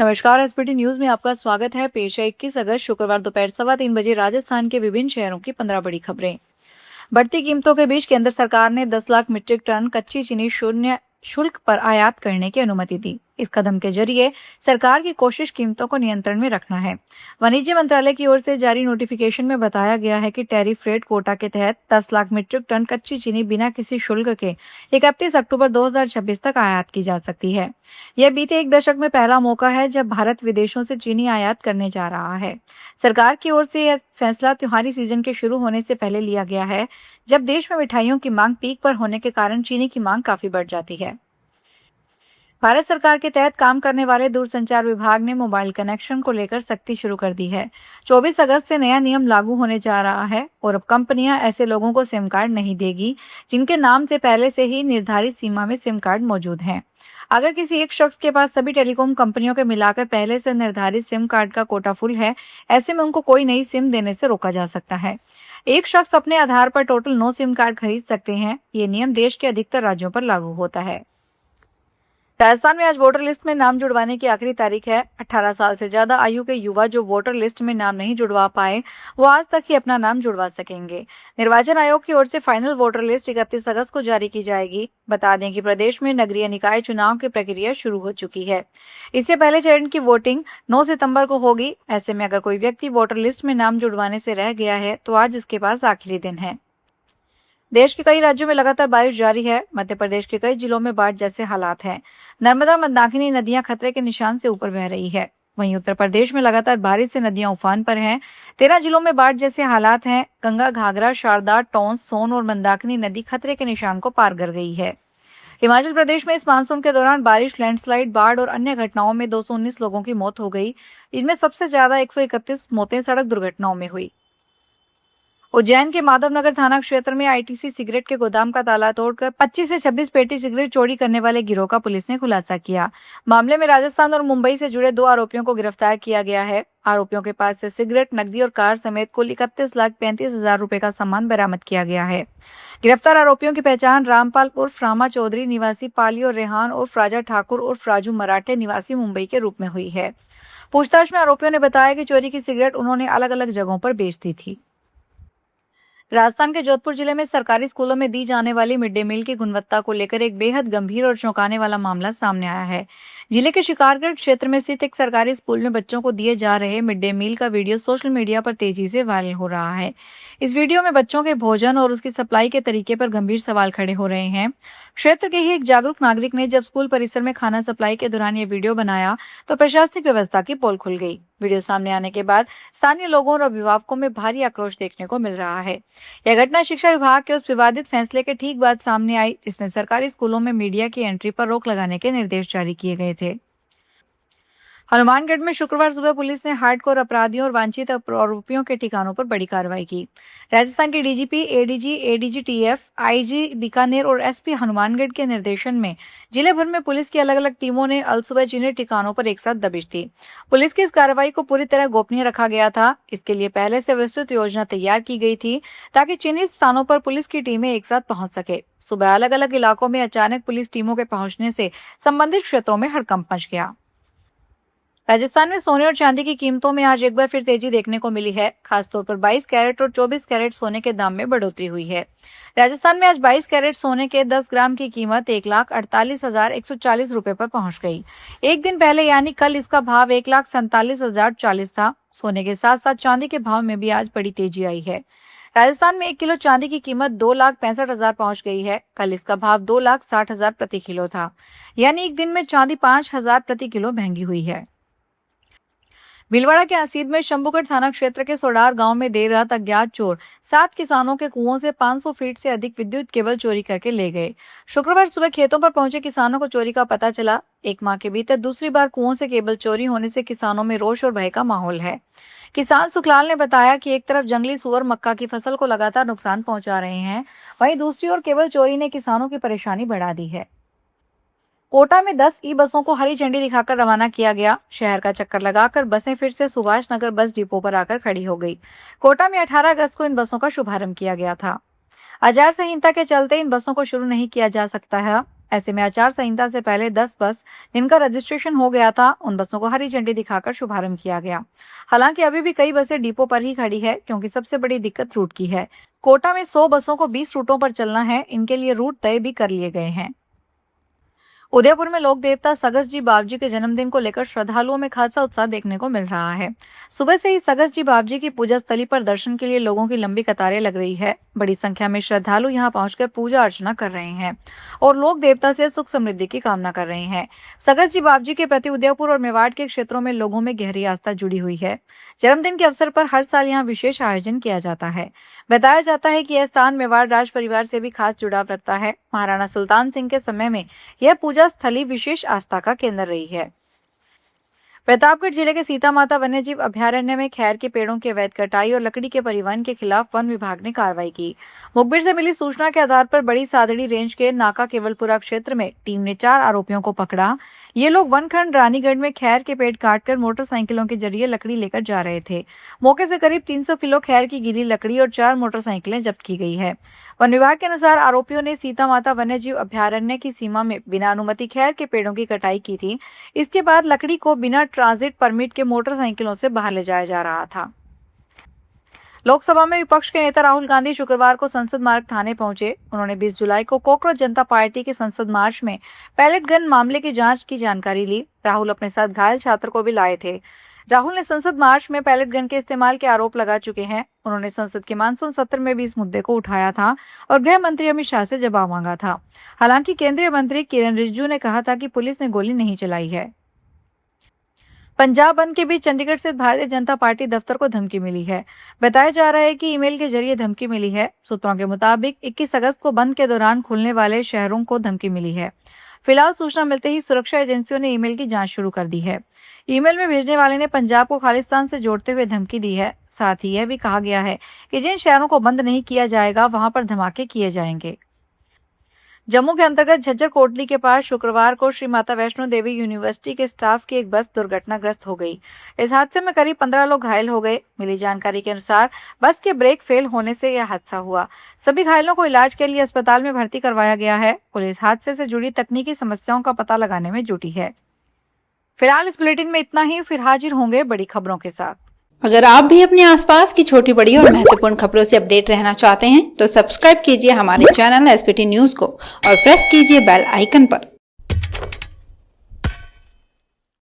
नमस्कार। SPT news में आपका स्वागत है। पेश है 21 अगस्त शुक्रवार दोपहर 3:15 राजस्थान के विभिन्न शहरों की 15 बड़ी खबरें। बढ़ती कीमतों के बीच केंद्र सरकार ने 10 लाख मीट्रिक टन कच्ची चीनी शून्य शुल्क पर आयात करने की अनुमति दी। इस कदम के जरिए सरकार की कोशिश कीमतों को नियंत्रण में रखना है। वाणिज्य मंत्रालय की ओर से जारी नोटिफिकेशन में बताया गया है कि टैरिफ रेट कोटा के तहत 10 लाख मीट्रिक टन कच्ची चीनी बिना किसी शुल्क के 31 अक्टूबर 2026 तक आयात की जा सकती है। यह बीते एक दशक में पहला मौका है जब भारत विदेशों से चीनी आयात करने जा रहा है। सरकार की ओर से यह फैसला त्योहारी सीजन के शुरू होने से पहले लिया गया है, जब देश में मिठाइयों की मांग पीक पर होने के कारण चीनी की मांग काफी बढ़ जाती है। भारत सरकार के तहत काम करने वाले दूरसंचार विभाग ने मोबाइल कनेक्शन को लेकर सख्ती शुरू कर दी है। 24 अगस्त से नया नियम लागू होने जा रहा है और अब कंपनियां ऐसे लोगों को सिम कार्ड नहीं देगी जिनके नाम से पहले से ही निर्धारित सीमा में सिम कार्ड मौजूद हैं। अगर किसी एक शख्स के पास सभी टेलीकॉम कंपनियों के मिलाकर पहले से निर्धारित सिम कार्ड का कोटा फुल है, ऐसे में उनको कोई नई सिम देने से रोका जा सकता है। एक शख्स अपने आधार पर टोटल 9 सिम कार्ड खरीद सकते हैं। ये नियम देश के अधिकतर राज्यों पर लागू होता है। राजस्थान में आज वोटर लिस्ट में नाम जुड़वाने की आखिरी तारीख है। 18 साल से ज्यादा आयु के युवा जो वोटर लिस्ट में नाम नहीं जुड़वा पाए, वो आज तक ही अपना नाम जुड़वा सकेंगे। निर्वाचन आयोग की ओर से फाइनल वोटर लिस्ट 31 अगस्त को जारी की जाएगी। बता दें कि प्रदेश में नगरीय निकाय चुनाव की प्रक्रिया शुरू हो चुकी है। इससे पहले चरण की वोटिंग 9 सितंबर को होगी। ऐसे में अगर कोई व्यक्ति वोटर लिस्ट में नाम जुड़वाने से रह गया है तो आज उसके पास आखिरी दिन है। देश के कई राज्यों में लगातार बारिश जारी है। मध्य प्रदेश के कई जिलों में बाढ़ जैसे हालात हैं। नर्मदा मंदाकिनी नदियां खतरे के निशान से ऊपर बह रही है। वहीं उत्तर प्रदेश में लगातार बारिश से नदियां उफान पर हैं। 13 जिलों में बाढ़ जैसे हालात हैं। गंगा, घाघरा, शारदा, टोंस, सोन और मंदाकिनी नदी खतरे के निशान को पार कर गई है। हिमाचल प्रदेश में इस मानसून के दौरान बारिश, लैंडस्लाइड, बाढ़ और अन्य घटनाओं में 219 लोगों की मौत हो गई। इनमें सबसे ज्यादा 131 मौतें सड़क दुर्घटनाओं में हुई। उज्जैन के माधवनगर थाना क्षेत्र में आईटीसी सिगरेट के गोदाम का ताला तोड़कर 25 से 26 पेटी सिगरेट चोरी करने वाले गिरोह का पुलिस ने खुलासा किया। मामले में राजस्थान और मुंबई से जुड़े 2 आरोपियों को गिरफ्तार किया गया है। आरोपियों के पास से सिगरेट, नकदी और कार समेत कुल 31,35,000 रुपए का सामान बरामद किया गया है। गिरफ्तार आरोपियों की पहचान रामपाल उर्फ रामा चौधरी निवासी पाली और रेहान उर्फ राजा ठाकुर उर्फ राजू मराठे निवासी मुंबई के रूप में हुई है। पूछताछ में आरोपियों ने बताया कि चोरी की सिगरेट उन्होंने अलग अलग जगहों पर बेच दी थी। राजस्थान के जोधपुर जिले में सरकारी स्कूलों में दी जाने वाली मिड डे मील की गुणवत्ता को लेकर एक बेहद गंभीर और चौंकाने वाला मामला सामने आया है। जिले के शिकारगढ़ क्षेत्र में स्थित एक सरकारी स्कूल में बच्चों को दिए जा रहे मिड डे मील का वीडियो सोशल मीडिया पर तेजी से वायरल हो रहा है। इस वीडियो में बच्चों के भोजन और उसकी सप्लाई के तरीके पर गंभीर सवाल खड़े हो रहे हैं। क्षेत्र के ही एक जागरूक नागरिक ने जब स्कूल परिसर में खाना सप्लाई के दौरान ये वीडियो बनाया तो प्रशासनिक व्यवस्था की पोल खुल गई। वीडियो सामने आने के बाद स्थानीय लोगों और अभिभावकों में भारी आक्रोश देखने को मिल रहा है। यह घटना शिक्षा विभाग के उस विवादित फैसले के ठीक बाद सामने आई जिसमें सरकारी स्कूलों में मीडिया की एंट्री पर रोक लगाने के निर्देश जारी किए गए थे। हनुमानगढ़ में शुक्रवार सुबह पुलिस ने हार्डकोर अपराधियों और वांछित आरोपियों के ठिकानों पर बड़ी कार्रवाई की। राजस्थान के DGP, ADG, ADG-TF, IG Bikaner और एसपी हनुमानगढ़ के निर्देशन में जिले भर में पुलिस की अलग अलग टीमों ने अलसुबह चिन्हित ठिकानों पर एक साथ दबिश दी। पुलिस की इस कार्रवाई को पूरी तरह गोपनीय रखा गया था। इसके लिए पहले से विस्तृत योजना तैयार की गई थी ताकि चिन्हित स्थानों पर पुलिस की टीमें एक साथ पहुंच सके। सुबह अलग अलग इलाकों में अचानक पुलिस टीमों के पहुंचने से संबंधित क्षेत्रों में हड़कंप मच गया। राजस्थान में सोने और चांदी की कीमतों में आज एक बार फिर तेजी देखने को मिली है। खासतौर पर 22 कैरेट और 24 कैरेट सोने के दाम में बढ़ोतरी हुई है। राजस्थान में आज 22 कैरेट सोने के 10 ग्राम की कीमत 1,48,140 रुपए पर पहुंच गई। एक दिन पहले यानी कल इसका भाव 1,47,040 था। सोने के साथ साथ चांदी के भाव में भी आज बड़ी तेजी आई है। राजस्थान में 1 किलो चांदी की कीमत 2,65,000 पहुंच गई है। कल इसका भाव 2,60,000 प्रति किलो था। यानी एक दिन में चांदी 5,000 प्रति किलो महंगी हुई है। भीलवाड़ा के हसीद में शंभूगढ़ थाना क्षेत्र के सोडार गांव में देर रात अज्ञात चोर 7 किसानों के कुओं से 500 फीट से अधिक विद्युत केबल चोरी करके ले गए। शुक्रवार सुबह खेतों पर पहुंचे किसानों को चोरी का पता चला। एक माह के भीतर दूसरी बार कुओं से केबल चोरी होने से किसानों में रोष और भय का माहौल है। किसान सुखलाल ने बताया कि एक तरफ जंगली सुअर मक्का की फसल को लगातार नुकसान पहुंचा रहे हैं, वहीं दूसरी ओर केबल चोरी ने किसानों की परेशानी बढ़ा दी है। कोटा में 10 ई बसों को हरी झंडी दिखाकर रवाना किया गया। शहर का चक्कर लगाकर बसें फिर से सुभाष नगर बस डिपो पर आकर खड़ी हो गई। कोटा में 18 अगस्त को इन बसों का शुभारंभ किया गया था। आचार संहिता के चलते इन बसों को शुरू नहीं किया जा सकता है। ऐसे में आचार संहिता से पहले 10 बस जिनका रजिस्ट्रेशन हो गया था, उन बसों को हरी झंडी दिखाकर शुभारंभ किया गया। हालांकि अभी भी कई बसें डिपो पर ही खड़ी है, क्योंकि सबसे बड़ी दिक्कत रूट की है। कोटा में 100 बसों को 20 रूटों पर चलना है। इनके लिए रूट तय भी कर लिए गए हैं। उदयपुर में लोक देवता सगस जी बावजी के जन्मदिन को लेकर श्रद्धालुओं में खासा उत्साह देखने को मिल रहा है। सुबह से ही सगस जी बावजी की पूजा स्थली पर दर्शन के लिए लोगों की लंबी कतारें लग रही है। बड़ी संख्या में श्रद्धालु यहां पहुंचकर पूजा अर्चना कर रहे हैं और लोक देवता से सुख समृद्धि की कामना कर रहे हैं। सगस जी बावजी के प्रति उदयपुर और मेवाड़ के क्षेत्रों में लोगों में गहरी आस्था जुड़ी हुई है। जन्मदिन के अवसर पर हर साल यहाँ विशेष आयोजन किया जाता है। बताया जाता है कि यह स्थान मेवाड़ राज परिवार से भी खास जुड़ाव रखता है। महाराणा सुल्तान सिंह के समय में यह पूजा स्थली विशेष आस्था का केंद्र रही है। प्रतापगढ़ जिले के सीता माता वन्यजीव अभयारण्य में खैर के पेड़ों की अवैध कटाई और लकड़ी के परिवहन के खिलाफ वन विभाग ने कार्रवाई की। मुखबिर से मिली सूचना के आधार पर बड़ी सादड़ी रेंज के नाका केवलपुरा क्षेत्र में टीम ने 4 आरोपियों को पकड़ा। ये लोग वनखंड रानीगढ़ में खैर के पेड़ काटकर मोटरसाइकिलों के जरिए लकड़ी लेकर जा रहे थे। मौके से करीब 300 किलो खैर की गीली लकड़ी और 4 मोटरसाइकिलें जब्त की गई है। वन विभाग के अनुसार आरोपियों ने सीता माता वन्यजीव अभयारण्य की सीमा में बिना अनुमति खैर के पेड़ों की कटाई की थी। इसके बाद लकड़ी को बिना ट्रांजिट परमिट के मोटरसाइकिलों से बाहर ले जाया जा रहा था। लोकसभा में विपक्ष के नेता राहुल गांधी शुक्रवार को संसद मार्ग थाने पहुंचे। उन्होंने 20 जुलाई को कॉकरोच जनता पार्टी के संसद मार्च में पैलेट गन मामले की जांच की जानकारी ली। राहुल अपने साथ घायल छात्र को भी लाए थे। राहुल ने संसद मार्च में पैलेट गन के इस्तेमाल के आरोप लगा चुके हैं। उन्होंने संसद के मानसून सत्र में भी इस मुद्दे को उठाया था और गृह मंत्री अमित शाह से जवाब मांगा था। हालांकि केंद्रीय मंत्री किरेन रिजिजू ने कहा था कि पुलिस ने गोली नहीं चलाई है। पंजाब बंद के बीच चंडीगढ़ स्थित भारतीय जनता पार्टी दफ्तर को धमकी मिली है। बताया जा रहा है कि ईमेल के जरिए धमकी मिली है। सूत्रों के मुताबिक 21 अगस्त को बंद के दौरान खुलने वाले शहरों को धमकी मिली है। फिलहाल सूचना मिलते ही सुरक्षा एजेंसियों ने ईमेल की जांच शुरू कर दी है। ईमेल में भेजने वाले ने पंजाब को खालिस्तान से जोड़ते हुए धमकी दी है। साथ ही यह भी कहा गया है कि जिन शहरों को बंद नहीं किया जाएगा वहां पर धमाके किए जाएंगे। जम्मू के अंतर्गत झज्जर कोटली के पास शुक्रवार को श्री माता वैष्णो देवी यूनिवर्सिटी के स्टाफ की एक बस दुर्घटनाग्रस्त हो गई। इस हादसे में करीब 15 लोग घायल हो गए। मिली जानकारी के अनुसार बस के ब्रेक फेल होने से यह हादसा हुआ। सभी घायलों को इलाज के लिए अस्पताल में भर्ती करवाया गया है। पुलिस हादसे से जुड़ी तकनीकी समस्याओं का पता लगाने में जुटी है। फिलहाल इस बुलेटिन में इतना ही। फिर हाजिर होंगे बड़ी खबरों के साथ। अगर आप भी अपने आसपास की छोटी बड़ी और महत्वपूर्ण खबरों से अपडेट रहना चाहते हैं तो सब्सक्राइब कीजिए हमारे चैनल एसपीटी न्यूज को और प्रेस कीजिए बेल आइकन पर।